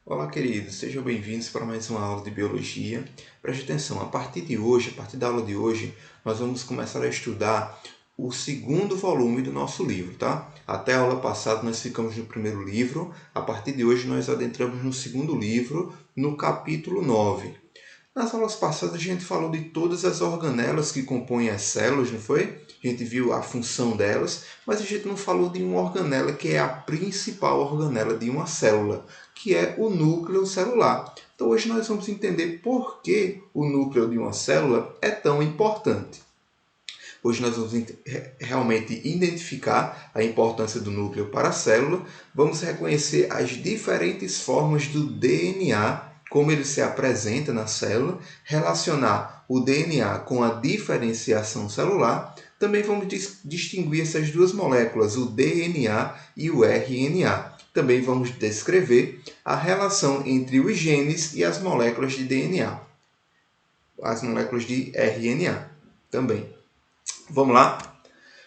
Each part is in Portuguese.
Olá, queridos, sejam bem-vindos para mais uma aula de Biologia. Preste atenção, a partir de hoje, a partir da aula de hoje, nós vamos começar a estudar o segundo volume do nosso livro, tá? Até a aula passada nós ficamos no primeiro livro, a partir de hoje nós adentramos no segundo livro, no capítulo 9. Nas aulas passadas a gente falou de todas as organelas que compõem as células, não foi? A gente viu a função delas, mas a gente não falou de uma organela que é a principal organela de uma célula, que é o núcleo celular. Então hoje nós vamos entender por que o núcleo de uma célula é tão importante. Hoje nós vamos realmente identificar a importância do núcleo para a célula, vamos reconhecer as diferentes formas do DNA, como ele se apresenta na célula, relacionar o DNA com a diferenciação celular. Também vamos distinguir essas duas moléculas, o DNA e o RNA. Também vamos descrever a relação entre os genes e as moléculas de DNA, as moléculas de RNA também. Vamos lá?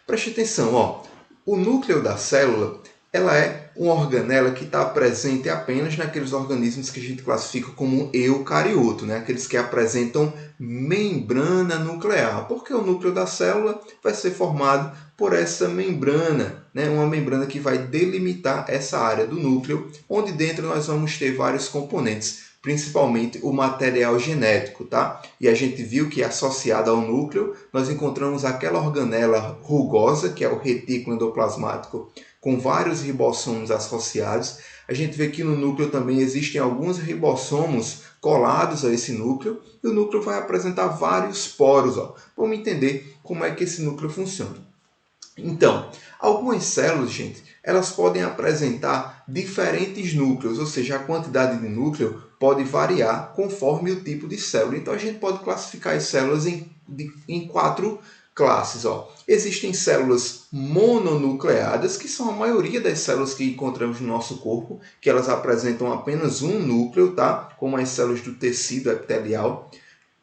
Preste atenção, ó. O núcleo da célula, ela é uma organela que está presente apenas naqueles organismos que a gente classifica como eucarioto, né? Aqueles que apresentam membrana nuclear, porque o núcleo da célula vai ser formado por essa membrana, né? Uma membrana que vai delimitar essa área do núcleo, onde dentro nós vamos ter vários componentes, principalmente o material genético, tá? E a gente viu que associada ao núcleo, nós encontramos aquela organela rugosa, que é o retículo endoplasmático, com vários ribossomos associados. A gente vê que no núcleo também existem alguns ribossomos colados a esse núcleo, e o núcleo vai apresentar vários poros. Ó. Vamos entender como é que esse núcleo funciona. Então, algumas células, gente, elas podem apresentar diferentes núcleos, ou seja, a quantidade de núcleo pode variar conforme o tipo de célula. Então, a gente pode classificar as células em quatro classes. Ó. Existem células mononucleadas, que são a maioria das células que encontramos no nosso corpo, que elas apresentam apenas um núcleo, tá? Como as células do tecido epitelial.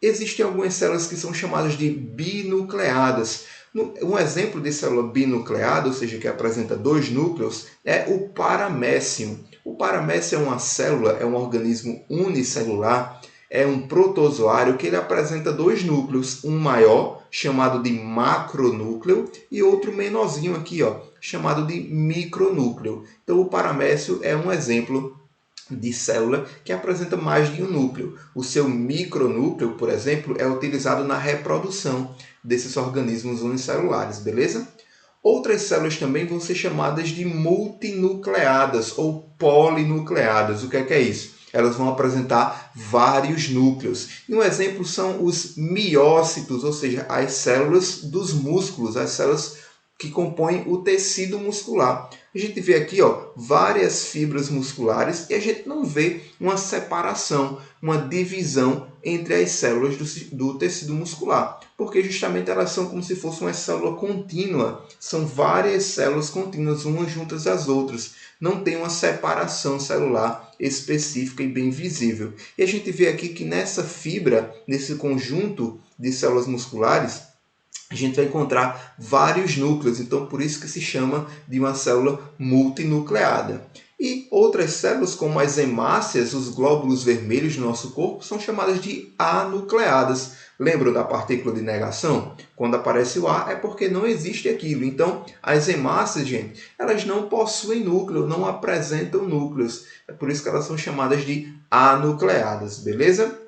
Existem algumas células que são chamadas de binucleadas. Um exemplo de célula binucleada, ou seja, que apresenta dois núcleos, é o paramécium. O paramécium é uma célula, é um organismo unicelular, é um protozoário que ele apresenta dois núcleos, um maior, chamado de macronúcleo, e outro menorzinho aqui, ó, chamado de micronúcleo. Então, o paramécio é um exemplo de célula que apresenta mais de um núcleo. O seu micronúcleo, por exemplo, é utilizado na reprodução desses organismos unicelulares, beleza? Outras células também vão ser chamadas de multinucleadas ou polinucleadas. O que é isso? Elas vão apresentar vários núcleos. E um exemplo são os miócitos, ou seja, as células dos músculos, as células que compõem o tecido muscular. A gente vê aqui, ó, várias fibras musculares e a gente não vê uma separação, uma divisão entre as células do tecido muscular, porque justamente elas são como se fosse uma célula contínua. São várias células contínuas, umas juntas às outras. Não tem uma separação celular específica e bem visível. E a gente vê aqui que nessa fibra, nesse conjunto de células musculares, a gente vai encontrar vários núcleos, então por isso que se chama de uma célula multinucleada. E outras células, como as hemácias, os glóbulos vermelhos do nosso corpo, são chamadas de anucleadas. Lembram da partícula de negação? Quando aparece o A é porque não existe aquilo. Então, as hemácias, gente, elas não possuem núcleo, não apresentam núcleos. É por isso que elas são chamadas de anucleadas, beleza?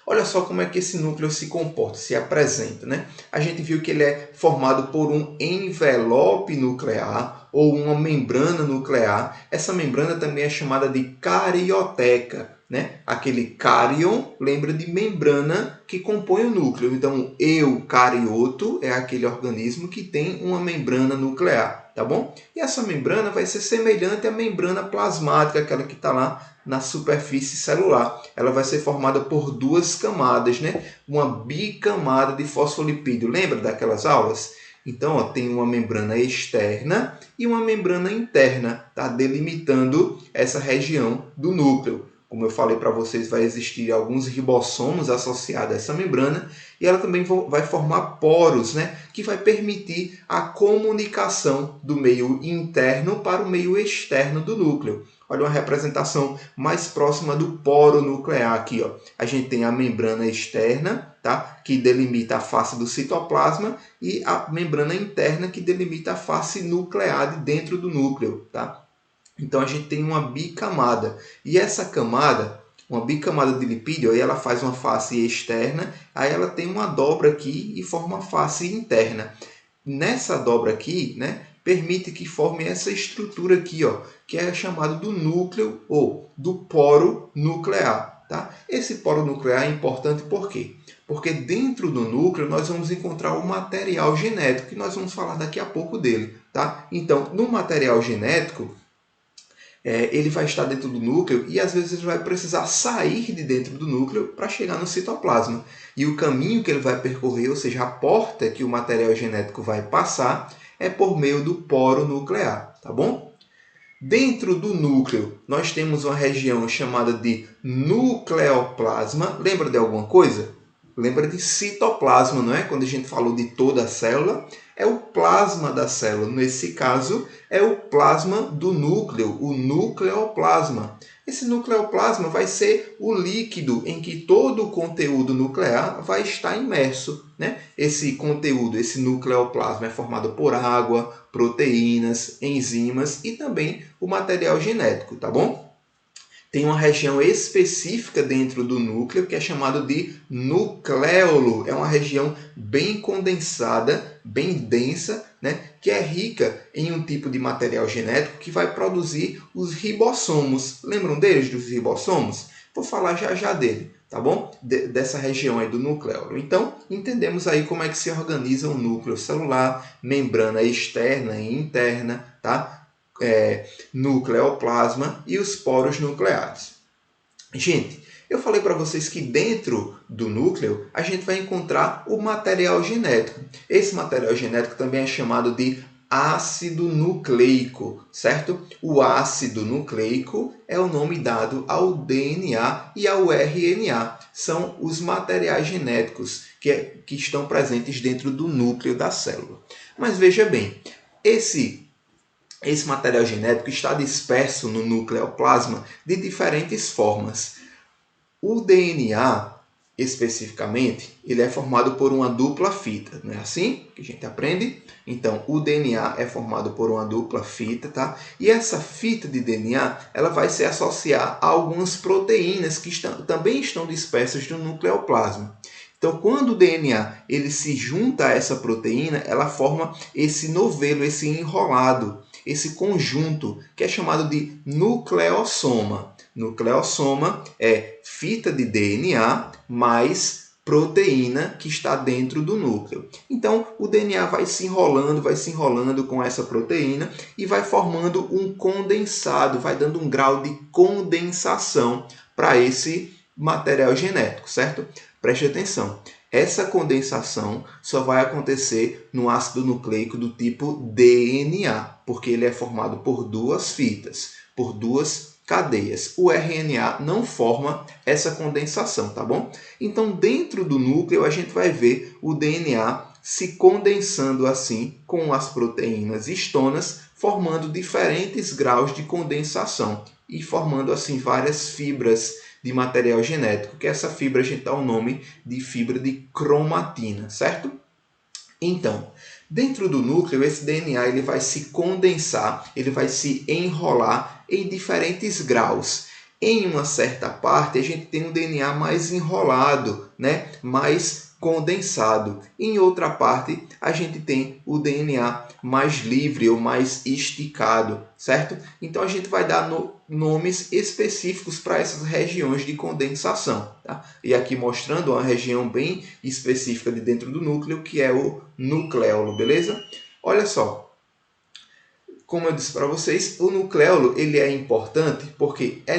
Olha só como é que esse núcleo se comporta, se apresenta, né? A gente viu que ele é formado por um envelope nuclear ou uma membrana nuclear. Essa membrana também é chamada de carioteca, né? Aquele cárion lembra de membrana que compõe o núcleo. Então, o eucarioto é aquele organismo que tem uma membrana nuclear, tá bom? E essa membrana vai ser semelhante à membrana plasmática, aquela que está lá na superfície celular. Ela vai ser formada por duas camadas, né? Uma bicamada de fosfolipídio. Lembra daquelas aulas? Então, ó, tem uma membrana externa e uma membrana interna, tá? Delimitando essa região do núcleo. Como eu falei para vocês, vai existir alguns ribossomos associados a essa membrana e ela também vai formar poros, né? Que vai permitir a comunicação do meio interno para o meio externo do núcleo. Olha uma representação mais próxima do poro nuclear aqui, ó. A gente tem a membrana externa, tá? Que delimita a face do citoplasma, e a membrana interna que delimita a face nuclear de dentro do núcleo, tá? Então a gente tem uma bicamada. E essa camada, uma bicamada de lipídio, aí ela faz uma face externa, aí ela tem uma dobra aqui e forma uma face interna. Nessa dobra aqui, né, permite que forme essa estrutura aqui, ó, que é chamado do núcleo ou do poro nuclear. Tá? Esse poro nuclear é importante por quê? Porque dentro do núcleo nós vamos encontrar o material genético, que nós vamos falar daqui a pouco dele. Tá? Então, no material genético, ele vai estar dentro do núcleo e às vezes ele vai precisar sair de dentro do núcleo para chegar no citoplasma. E o caminho que ele vai percorrer, ou seja, a porta que o material genético vai passar, é por meio do poro nuclear, tá bom? Dentro do núcleo, nós temos uma região chamada de nucleoplasma. Lembra de alguma coisa? Lembra de citoplasma, não é? Quando a gente falou de toda a célula, é o plasma da célula. Nesse caso, é o plasma do núcleo, o nucleoplasma. Esse nucleoplasma vai ser o líquido em que todo o conteúdo nuclear vai estar imerso, né? Esse conteúdo, esse nucleoplasma é formado por água, proteínas, enzimas e também o material genético, tá bom? Tem uma região específica dentro do núcleo que é chamada de nucleolo. É uma região bem condensada, bem densa, né? Que é rica em um tipo de material genético que vai produzir os ribossomos. Lembram deles, dos ribossomos? Vou falar já já dele, tá bom? Dessa região aí do nucleolo. Então, entendemos aí como é que se organiza o núcleo celular, membrana externa e interna, tá? Nucleoplasma e os poros nucleares. Gente, eu falei para vocês que dentro do núcleo a gente vai encontrar o material genético. Esse material genético também é chamado de ácido nucleico, certo? O ácido nucleico é o nome dado ao DNA e ao RNA. São os materiais genéticos que estão presentes dentro do núcleo da célula. Mas veja bem, esse material genético está disperso no nucleoplasma de diferentes formas. O DNA, especificamente, ele é formado por uma dupla fita, não é assim que a gente aprende? Então, o DNA é formado por uma dupla fita, tá? E essa fita de DNA, ela vai se associar a algumas proteínas que também estão dispersas no nucleoplasma. Então, quando o DNA ele se junta a essa proteína, ela forma esse novelo, esse enrolado, esse conjunto que é chamado de nucleossoma. Nucleossoma é fita de DNA mais proteína que está dentro do núcleo. Então, o DNA vai se enrolando com essa proteína e vai formando um condensado, vai dando um grau de condensação para esse material genético, certo? Preste atenção. Essa condensação só vai acontecer no ácido nucleico do tipo DNA, porque ele é formado por duas fitas, por duas cadeias. O RNA não forma essa condensação, tá bom? Então, dentro do núcleo, a gente vai ver o DNA se condensando assim com as proteínas histonas, formando diferentes graus de condensação e formando assim várias fibras de material genético, que essa fibra a gente dá o nome de fibra de cromatina, certo? Então, dentro do núcleo, esse DNA ele vai se condensar, ele vai se enrolar em diferentes graus. Em uma certa parte, a gente tem um DNA mais enrolado, né? Mais condensado. Em outra parte, a gente tem o DNA mais livre ou mais esticado, certo? Então, a gente vai dar nomes específicos para essas regiões de condensação. Tá? E aqui mostrando uma região bem específica de dentro do núcleo, que é o nucleolo, beleza? Olha só, como eu disse para vocês, o nucleolo ele é importante porque é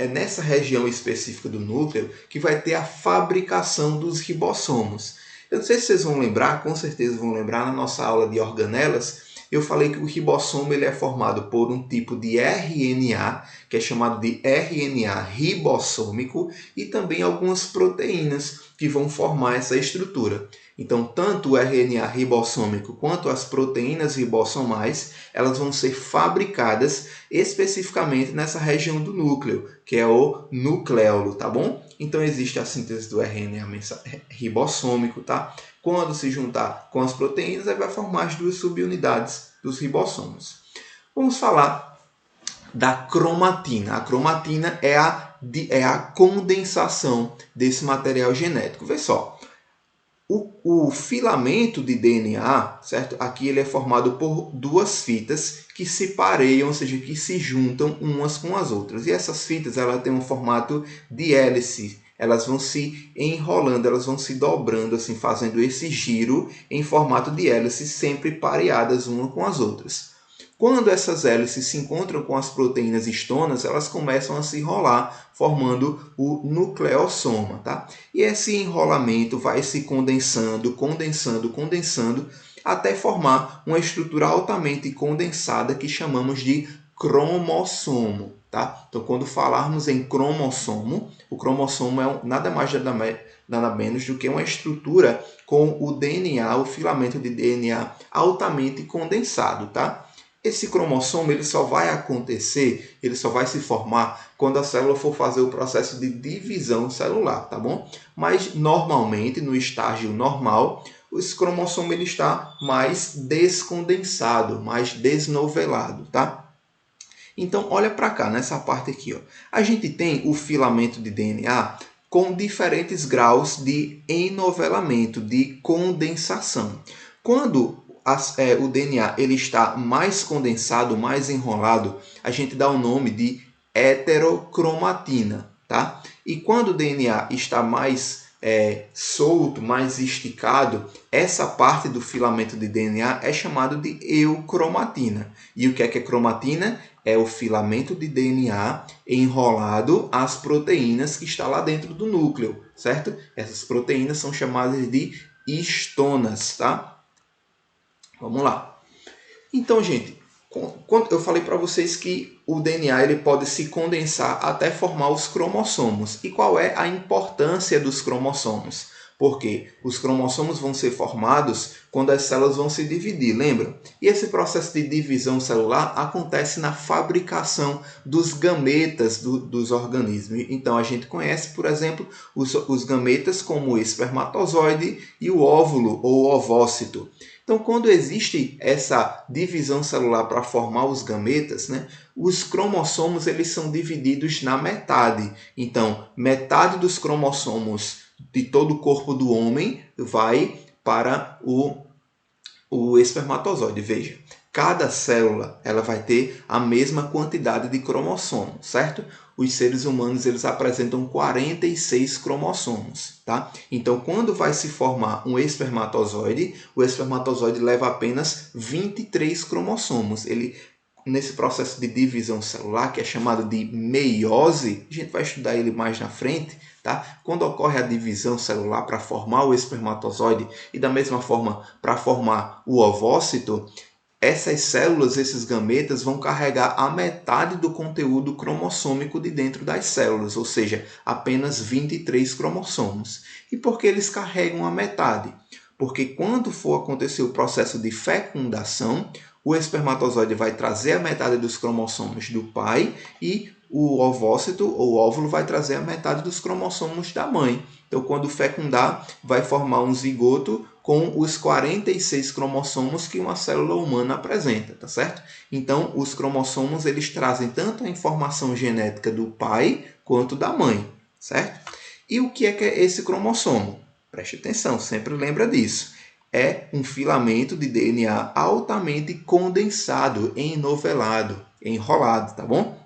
nessa região específica do núcleo que vai ter a fabricação dos ribossomos. Eu não sei se vocês vão lembrar, com certeza vão lembrar, na nossa aula de organelas, eu falei que o ribossomo ele é formado por um tipo de RNA, que é chamado de RNA ribossômico, e também algumas proteínas que vão formar essa estrutura. Então, tanto o RNA ribossômico quanto as proteínas ribossomais, elas vão ser fabricadas especificamente nessa região do núcleo, que é o nucleolo, tá bom? Então, existe a síntese do RNA ribossômico, tá? Quando se juntar com as proteínas, aí vai formar as duas subunidades dos ribossomos. Vamos falar da cromatina. A cromatina é a condensação desse material genético. Vê só. O filamento de DNA, certo? Aqui ele é formado por duas fitas que se pareiam, ou seja, que se juntam umas com as outras. E essas fitas elas têm um formato de hélice. Elas vão se enrolando, elas vão se dobrando, assim, fazendo esse giro em formato de hélice, sempre pareadas umas com as outras. Quando essas hélices se encontram com as proteínas histonas, elas começam a se enrolar, formando o nucleossoma. Tá? E esse enrolamento vai se condensando, até formar uma estrutura altamente condensada que chamamos de cromossomo. Tá? Então, quando falarmos em cromossomo, o cromossomo é nada mais nada menos do que uma estrutura com o DNA, o filamento de DNA altamente condensado. Tá? Esse cromossomo ele só vai acontecer, ele só vai se formar quando a célula for fazer o processo de divisão celular, tá bom? Mas normalmente, no estágio normal, esse cromossomo ele está mais descondensado, mais desnovelado, tá? Então, olha para cá, nessa parte aqui, ó. A gente tem o filamento de DNA com diferentes graus de enovelamento, de condensação. Quando o DNA ele está mais condensado, mais enrolado, a gente dá o nome de heterocromatina. Tá? E quando o DNA está mais solto, mais esticado, essa parte do filamento de DNA é chamado de eucromatina. E o que é cromatina? É o filamento de DNA enrolado às proteínas que está lá dentro do núcleo, certo? Essas proteínas são chamadas de histonas, tá? Vamos lá. Então, gente, quando eu falei para vocês que o DNA ele pode se condensar até formar os cromossomos. E qual é a importância dos cromossomos? Porque os cromossomos vão ser formados quando as células vão se dividir, lembra? E esse processo de divisão celular acontece na fabricação dos gametas dos organismos. Então a gente conhece, por exemplo, os gametas como o espermatozoide e o óvulo ou ovócito. Então, quando existe essa divisão celular para formar os gametas, né, os cromossomos eles são divididos na metade. Então, metade dos cromossomos de todo o corpo do homem vai para o espermatozoide. Veja, cada célula ela vai ter a mesma quantidade de cromossomos, certo? Os seres humanos eles apresentam 46 cromossomos, tá? Então, quando vai se formar um espermatozoide, o espermatozoide leva apenas 23 cromossomos. Ele, nesse processo de divisão celular, que é chamado de meiose, a gente vai estudar ele mais na frente, tá? Quando ocorre a divisão celular para formar o espermatozoide e da mesma forma para formar o ovócito, essas células, esses gametas, vão carregar a metade do conteúdo cromossômico de dentro das células, ou seja, apenas 23 cromossomos. E por que eles carregam a metade? Porque quando for acontecer o processo de fecundação, o espermatozoide vai trazer a metade dos cromossomos do pai e o ovócito ou óvulo vai trazer a metade dos cromossomos da mãe. Então, quando fecundar, vai formar um zigoto com os 46 cromossomos que uma célula humana apresenta, tá certo? Então, os cromossomos eles trazem tanto a informação genética do pai quanto da mãe, certo? E o que é esse cromossomo? Preste atenção, sempre lembra disso. É um filamento de DNA altamente condensado, enovelado, enrolado, tá bom?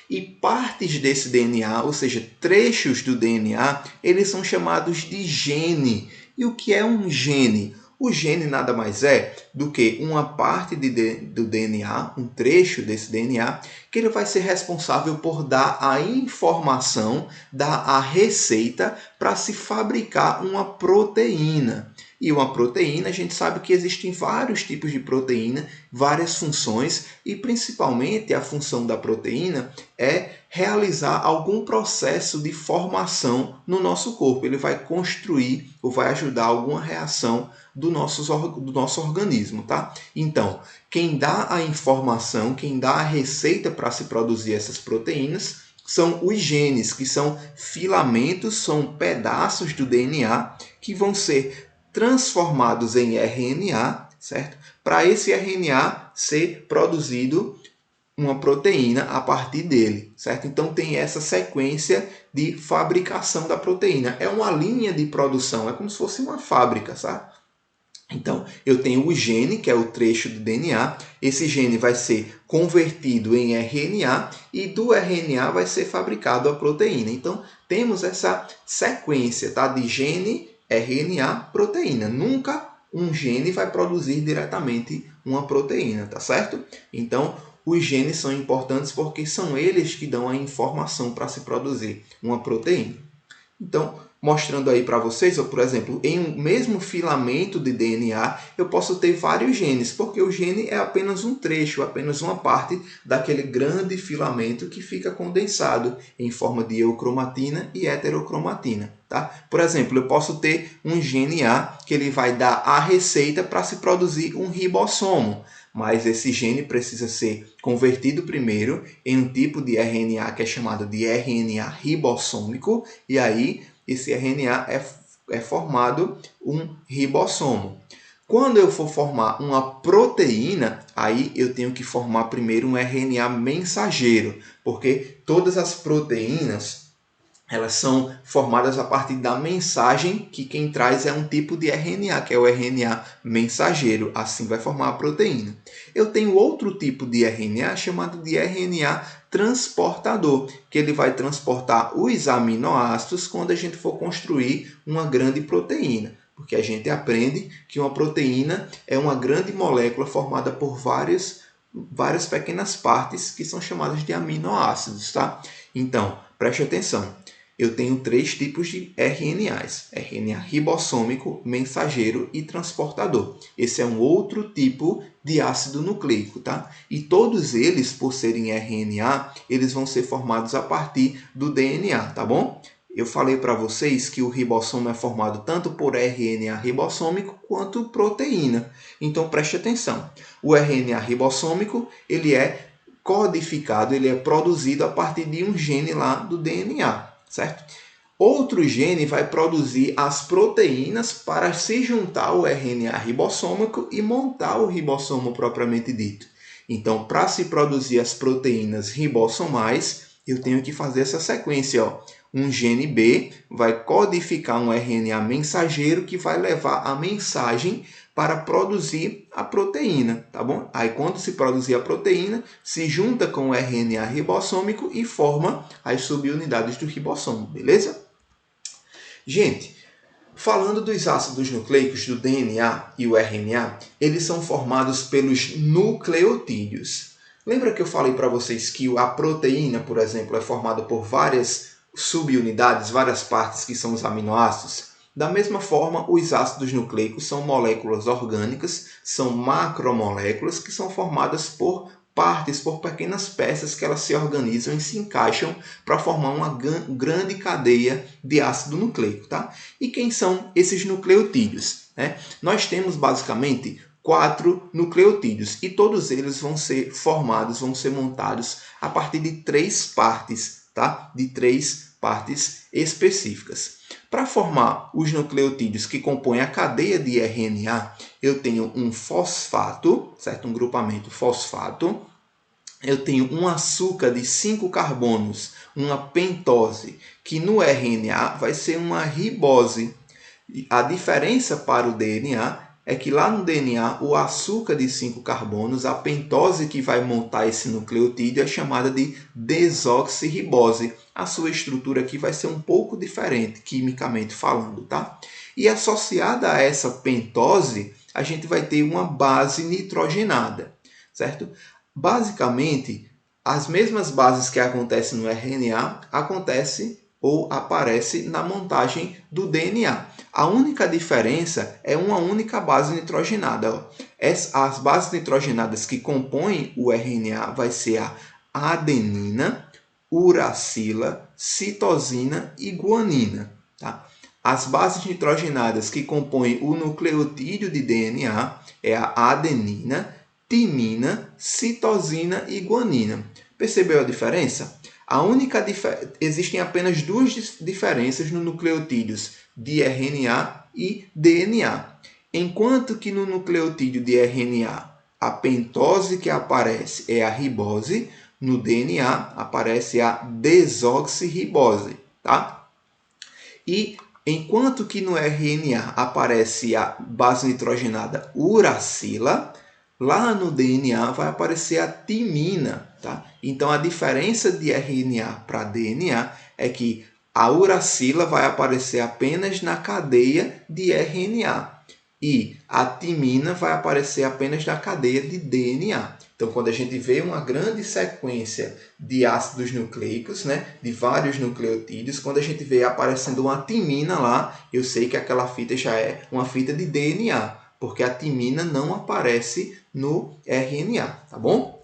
E partes desse DNA, ou seja, trechos do DNA, eles são chamados de gene. E o que é um gene? O gene nada mais é do que uma parte do DNA, um trecho desse DNA, que ele vai ser responsável por dar a informação, dar a receita para se fabricar uma proteína. E uma proteína, a gente sabe que existem vários tipos de proteína, várias funções, e principalmente a função da proteína é realizar algum processo de formação no nosso corpo. Ele vai construir ou vai ajudar alguma reação do nosso organismo, tá? Então, quem dá a informação, quem dá a receita para se produzir essas proteínas são os genes, que são filamentos, são pedaços do DNA que vão ser transformados em RNA, certo? Para esse RNA ser produzido uma proteína a partir dele, certo? Então tem essa sequência de fabricação da proteína. É uma linha de produção, é como se fosse uma fábrica, sabe? Então, eu tenho o gene, que é o trecho do DNA. Esse gene vai ser convertido em RNA e do RNA vai ser fabricado a proteína. Então, temos essa sequência, tá? De gene, RNA, proteína. Nunca um gene vai produzir diretamente uma proteína, tá certo? Então, os genes são importantes porque são eles que dão a informação para se produzir uma proteína. Então, mostrando aí para vocês, por exemplo, em um mesmo filamento de DNA, eu posso ter vários genes, porque o gene é apenas um trecho, apenas uma parte daquele grande filamento que fica condensado em forma de eucromatina e heterocromatina. Tá? Por exemplo, eu posso ter um gene A que ele vai dar a receita para se produzir um ribossomo, mas esse gene precisa ser convertido primeiro em um tipo de RNA que é chamado de RNA ribossômico, e aí esse RNA é formado um ribossomo. Quando eu for formar uma proteína, aí eu tenho que formar primeiro um RNA mensageiro, porque todas as proteínas elas são formadas a partir da mensagem que quem traz é um tipo de RNA, que é o RNA mensageiro. Assim vai formar a proteína. Eu tenho outro tipo de RNA chamado de RNA transportador, que ele vai transportar os aminoácidos quando a gente for construir uma grande proteína. Porque a gente aprende que uma proteína é uma grande molécula formada por várias pequenas partes que são chamadas de aminoácidos, tá? Então, preste atenção. Eu tenho 3 tipos de RNAs: RNA ribossômico, mensageiro e transportador. Esse é um outro tipo de ácido nucleico, tá? E todos eles, por serem RNA, eles vão ser formados a partir do DNA, tá bom? Eu falei para vocês que o ribossomo é formado tanto por RNA ribossômico quanto proteína. Então preste atenção. O RNA ribossômico, ele é codificado, ele é produzido a partir de um gene lá do DNA. Certo? Outro gene vai produzir as proteínas para se juntar ao RNA ribossômico e montar o ribossomo propriamente dito. Então, para se produzir as proteínas ribossomais, eu tenho que fazer essa sequência. Ó. Um gene B vai codificar um RNA mensageiro que vai levar a mensagem para produzir a proteína, tá bom? Aí quando se produzir a proteína, se junta com o RNA ribossômico e forma as subunidades do ribossomo, beleza? Gente, falando dos ácidos nucleicos do DNA e o RNA, eles são formados pelos nucleotídeos. Lembra que eu falei para vocês que a proteína, por exemplo, é formada por várias subunidades, várias partes que são os aminoácidos? Da mesma forma, os ácidos nucleicos são moléculas orgânicas, são macromoléculas que são formadas por partes, por pequenas peças que elas se organizam e se encaixam para formar uma grande cadeia de ácido nucleico. Tá? E quem são esses nucleotídeos? Nós temos basicamente 4 nucleotídeos e todos eles vão ser formados, vão ser montados a partir de 3 partes, tá? De 3 partes específicas. Para formar os nucleotídeos que compõem a cadeia de RNA, eu tenho um fosfato, certo? Um grupamento fosfato. Eu tenho um açúcar de 5 carbonos, uma pentose, que no RNA vai ser uma ribose. A diferença para o DNA é que lá no DNA, o açúcar de 5 carbonos, a pentose que vai montar esse nucleotídeo é chamada de desoxirribose. A sua estrutura aqui vai ser um pouco diferente, quimicamente falando, tá? E associada a essa pentose, a gente vai ter uma base nitrogenada, certo? Basicamente, as mesmas bases que acontecem no RNA acontecem ou aparecem na montagem do DNA. A única diferença é uma única base nitrogenada. As bases nitrogenadas que compõem o RNA vai ser a adenina, uracila, citosina e guanina. Tá? As bases nitrogenadas que compõem o nucleotídeo de DNA é a adenina, timina, citosina e guanina. Percebeu a diferença? Existem apenas duas diferenças no nucleotídeos de RNA e DNA. Enquanto que no nucleotídeo de RNA, a pentose que aparece é a ribose, no DNA aparece a desoxirribose. Tá? E enquanto que no RNA aparece a base nitrogenada uracila, lá no DNA vai aparecer a timina. Tá? Então, a diferença de RNA para DNA é que a uracila vai aparecer apenas na cadeia de RNA e a timina vai aparecer apenas na cadeia de DNA. Então, quando a gente vê uma grande sequência de ácidos nucleicos, né, de vários nucleotídeos, quando a gente vê aparecendo uma timina lá, eu sei que aquela fita já é uma fita de DNA, porque a timina não aparece no RNA, tá bom?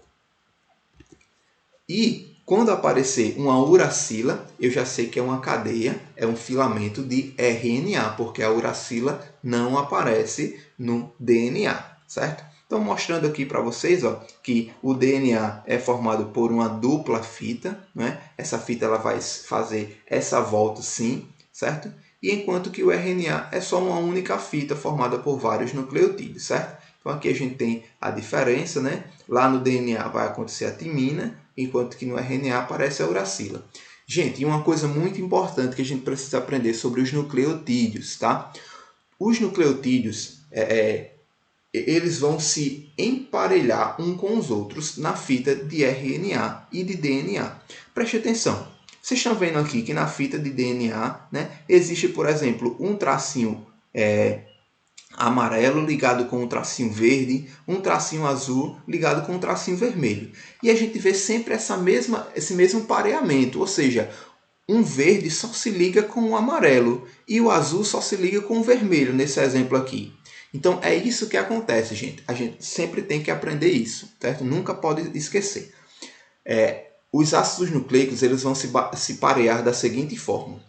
E quando aparecer uma uracila, eu já sei que é uma cadeia, é um filamento de RNA, porque a uracila não aparece no DNA, certo? Então, mostrando aqui para vocês que o DNA é formado por uma dupla fita, né? Essa fita ela vai fazer essa volta sim, certo? E enquanto que o RNA é só uma única fita formada por vários nucleotídeos, certo? Então, aqui a gente tem a diferença, né? Lá no DNA vai acontecer a timina, enquanto que no RNA aparece a uracila. Gente, e uma coisa muito importante que a gente precisa aprender sobre os nucleotídeos, tá? Os nucleotídeos, eles vão se emparelhar uns com os outros na fita de RNA e de DNA. Preste atenção. Vocês estão vendo aqui que na fita de DNA, né, existe, por exemplo, um tracinho amarelo ligado com um tracinho verde, um tracinho azul ligado com um tracinho vermelho. E a gente vê sempre esse mesmo pareamento, ou seja, um verde só se liga com o amarelo e o azul só se liga com o vermelho, nesse exemplo aqui. Então é isso que acontece, gente. A gente sempre tem que aprender isso, certo? Nunca pode esquecer. Os ácidos nucleicos eles vão se parear da seguinte forma.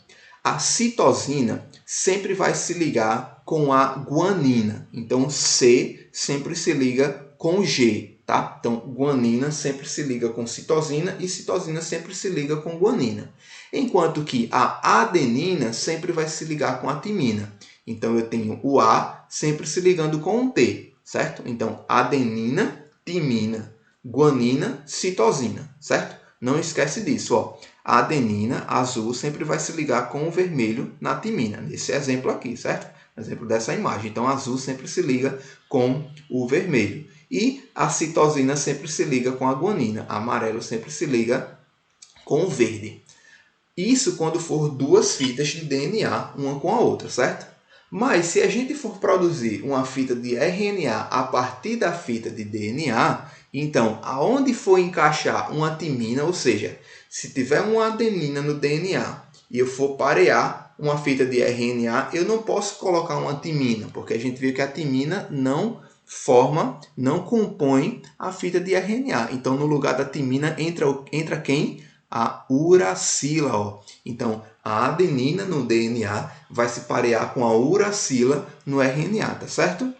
A citosina sempre vai se ligar com a guanina. Então, C sempre se liga com G. Tá? Então, guanina sempre se liga com citosina e citosina sempre se liga com guanina. Enquanto que a adenina sempre vai se ligar com a timina. Então, eu tenho o A sempre se ligando com um T, certo? Então, adenina, timina, guanina, citosina, certo? Não esquece disso, ó. A adenina azul sempre vai se ligar com o vermelho na timina, nesse exemplo aqui, certo? Exemplo dessa imagem. Então, azul sempre se liga com o vermelho. E a citosina sempre se liga com a guanina. A amarelo sempre se liga com o verde. Isso quando for duas fitas de DNA, uma com a outra, certo? Mas se a gente for produzir uma fita de RNA a partir da fita de DNA, então, aonde for encaixar uma timina, ou seja, se tiver uma adenina no DNA e eu for parear uma fita de RNA, eu não posso colocar uma timina, porque a gente viu que a timina não compõe a fita de RNA. Então, no lugar da timina entra quem? A uracila. Ó. Então, a adenina no DNA vai se parear com a uracila no RNA, tá certo?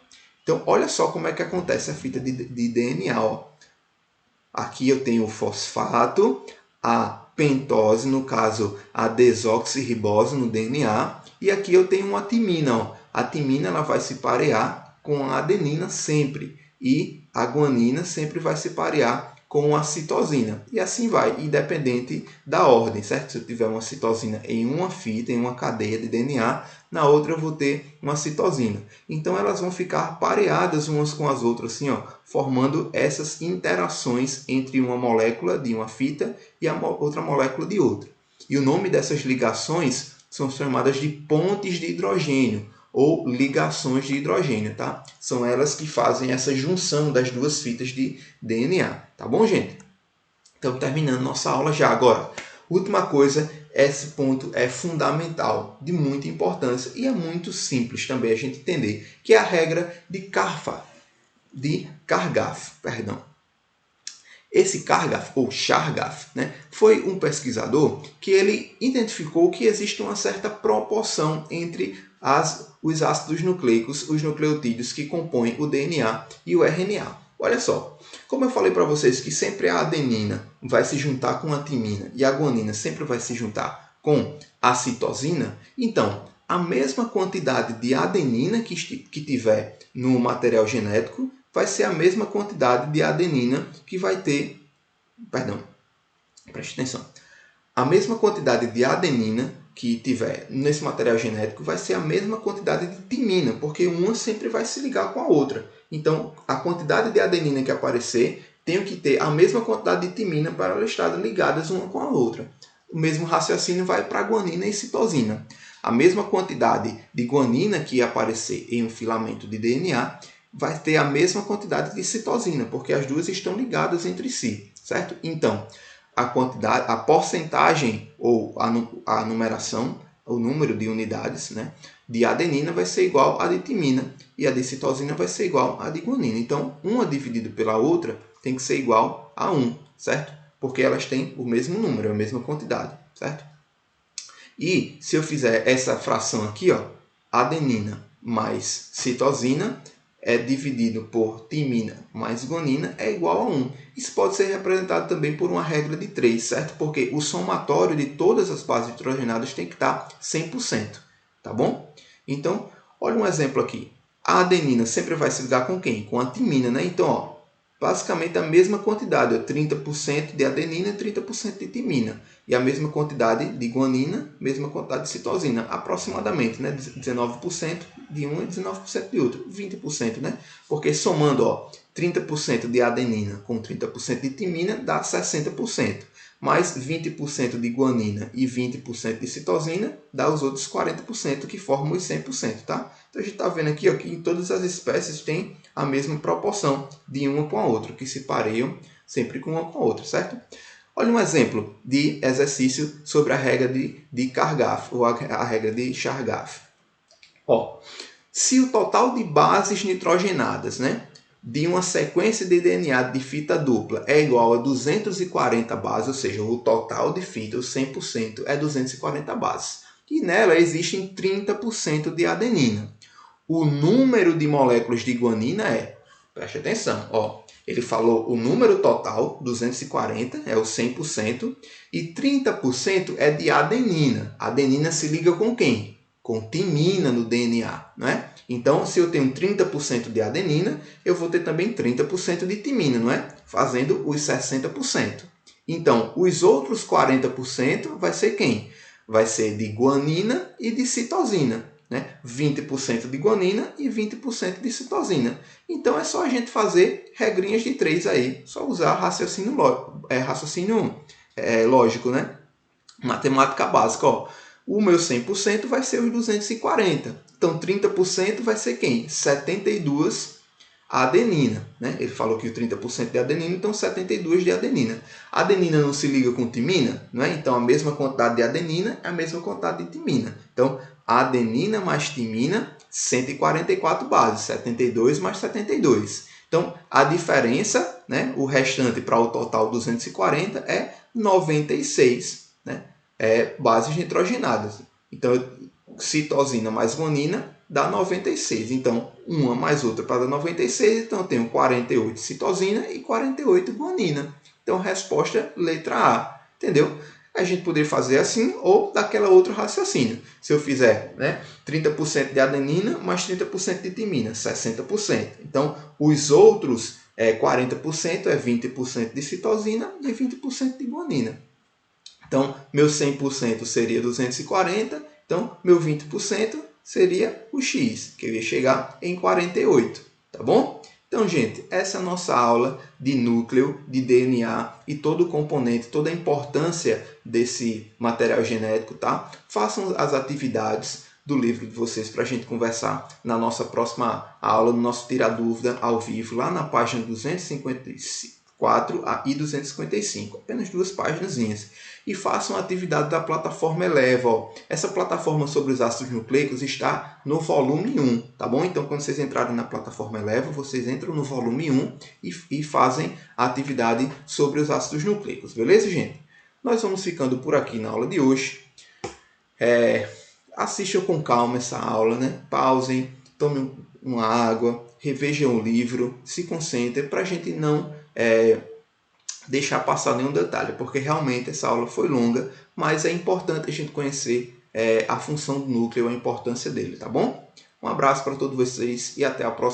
Então, olha só como é que acontece a fita de DNA. Ó. Aqui eu tenho o fosfato, a pentose, no caso a desoxirribose no DNA, e aqui eu tenho uma timina. Ó. A timina ela vai se parear com a adenina sempre, e a guanina sempre vai se parear com a citosina. E assim vai, independente da ordem, certo? Se eu tiver uma citosina em uma fita, em uma cadeia de DNA, na outra eu vou ter uma citosina. Então elas vão ficar pareadas umas com as outras, assim, ó, formando essas interações entre uma molécula de uma fita e a outra molécula de outra. E o nome dessas ligações são chamadas de pontes de hidrogênio, ou ligações de hidrogênio, tá? São elas que fazem essa junção das duas fitas de DNA, tá bom, gente? Então, terminando nossa aula já agora. Última coisa, esse ponto é fundamental, de muita importância e é muito simples também a gente entender, que é a regra de Karpf, perdão. Esse Chargaff, ou Chargaff, né, foi um pesquisador que ele identificou que existe uma certa proporção entre os ácidos nucleicos, os nucleotídeos que compõem o DNA e o RNA. Olha só, como eu falei para vocês que sempre a adenina vai se juntar com a timina e a guanina sempre vai se juntar com a citosina, então a mesma quantidade de adenina que tiver no material genético vai ser a mesma quantidade de adenina que vai ter, perdão, preste atenção, a mesma quantidade de adenina que tiver nesse material genético vai ser a mesma quantidade de timina, porque uma sempre vai se ligar com a outra. Então, a quantidade de adenina que aparecer tem que ter a mesma quantidade de timina para elas estarem ligadas uma com a outra. O mesmo raciocínio vai para a guanina e citosina. A mesma quantidade de guanina que aparecer em um filamento de DNA vai ter a mesma quantidade de citosina, porque as duas estão ligadas entre si, certo? Então, a porcentagem ou a numeração, o número de unidades, né, de adenina vai ser igual à de timina e a de citosina vai ser igual à de guanina. Então, uma dividida pela outra tem que ser igual a 1, certo? Porque elas têm o mesmo número, a mesma quantidade, certo? E se eu fizer essa fração aqui, ó, adenina mais citosina é dividido por timina mais guanina é igual a 1. Isso pode ser representado também por uma regra de 3, certo? Porque o somatório de todas as bases nitrogenadas tem que estar 100%, tá bom? Então, olha um exemplo aqui. A adenina sempre vai se ligar com quem? Com a timina, né? Então, ó, basicamente a mesma quantidade, 30% de adenina e 30% de timina. E a mesma quantidade de guanina, mesma quantidade de citosina, aproximadamente, né? 19% de um e 19% de outro, 20%, né? Porque somando, ó, 30% de adenina com 30% de timina dá 60%. Mais 20% de guanina e 20% de citosina dá os outros 40% que formam os 100%, tá? Então a gente está vendo aqui ó, que em todas as espécies tem a mesma proporção de uma com a outra, que se pareiam sempre com uma com a outra, certo? Olha um exemplo de exercício sobre a regra de Chargaff, ou a regra de Chargaff. Ó, se o total de bases nitrogenadas, né, de uma sequência de DNA de fita dupla é igual a 240 bases, ou seja, o total de fita, o 100%, é 240 bases. E nela existem 30% de adenina. O número de moléculas de guanina é, preste atenção, ó, ele falou o número total, 240, é o 100%, e 30% é de adenina. A adenina se liga com quem? Com timina no DNA, não é? Então, se eu tenho 30% de adenina, eu vou ter também 30% de timina, não é? Fazendo os 60%. Então, os outros 40% vai ser quem? Vai ser de guanina e de citosina, né? 20% de guanina e 20% de citosina. Então, é só a gente fazer regrinhas de 3 aí, só usar raciocínio lógico, né? Matemática básica, ó. O meu 100% vai ser os 240. Então, 30% vai ser quem? 72 adenina. Né? Ele falou que o 30% de adenina, então 72 de adenina. A adenina não se liga com timina, não é? Então, a mesma quantidade de adenina é a mesma quantidade de timina. Então, adenina mais timina, 144 bases. 72 mais 72. Então, a diferença, né, o restante para o total 240 é 96, né? Bases nitrogenadas. Então, citosina mais guanina dá 96. Então, uma mais outra para dar 96. Então, eu tenho 48 citosina e 48 guanina. Então, resposta letra A. Entendeu? A gente poderia fazer assim ou daquela outra raciocínio. Se eu fizer 30% de adenina mais 30% de timina, 60%. Então, os outros 40% é 20% de citosina e 20% de guanina. Então, meu 100% seria 240, então meu 20% seria o X, que eu ia chegar em 48, tá bom? Então, gente, essa é a nossa aula de núcleo, de DNA e todo o componente, toda a importância desse material genético, tá? Façam as atividades do livro de vocês para a gente conversar na nossa próxima aula, no nosso Tira Dúvida ao vivo, lá na página 255. 4 e 255, apenas 2 páginas. E façam a atividade da plataforma Eleva. Ó. Essa plataforma sobre os ácidos nucleicos está no volume 1, tá bom? Então, quando vocês entrarem na plataforma Eleva, vocês entram no volume 1 e fazem a atividade sobre os ácidos nucleicos, beleza, gente? Nós vamos ficando por aqui na aula de hoje. Assistam com calma essa aula, né? Pausem, tomem uma água, revejam o livro, se concentrem para a gente não deixar passar nenhum detalhe, porque realmente essa aula foi longa, mas é importante a gente conhecer a função do núcleo, a importância dele, tá bom? Um abraço para todos vocês e até a próxima.